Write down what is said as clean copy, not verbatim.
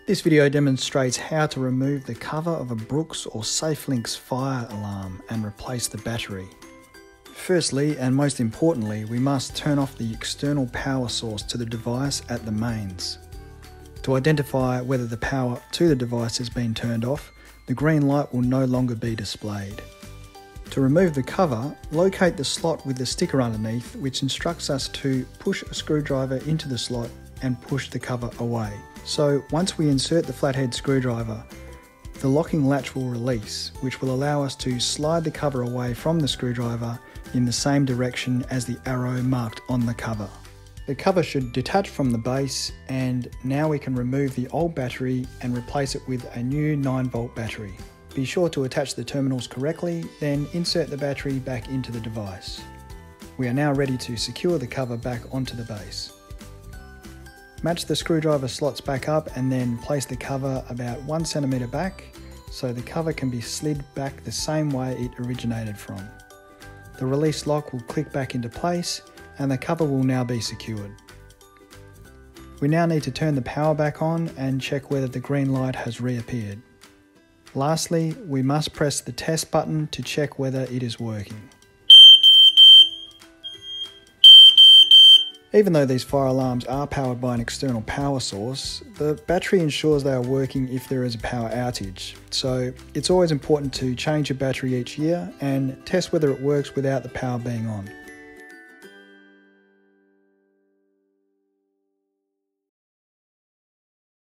This video demonstrates how to remove the cover of a Brooks or SafeLinks fire alarm and replace the battery. Firstly, and most importantly, we must turn off the external power source to the device at the mains. To identify whether the power to the device has been turned off, the green light will no longer be displayed. To remove the cover, locate the slot with the sticker underneath, which instructs us to push a screwdriver into the slot and push the cover away. So once we insert the flathead screwdriver, the locking latch will release, which will allow us to slide the cover away from the screwdriver in the same direction as the arrow marked on the cover. The cover should detach from the base, and now we can remove the old battery and replace it with a new 9-volt battery. Be sure to attach the terminals correctly, then insert the battery back into the device. We are now ready to secure the cover back onto the base. Match the screwdriver slots back up and then place the cover about 1 centimetre back so the cover can be slid back the same way it originated from. The release lock will click back into place and the cover will now be secured. We now need to turn the power back on and check whether the green light has reappeared. Lastly, we must press the test button to check whether it is working. Even though these fire alarms are powered by an external power source, the battery ensures they are working if there is a power outage. So it's always important to change your battery each year and test whether it works without the power being on.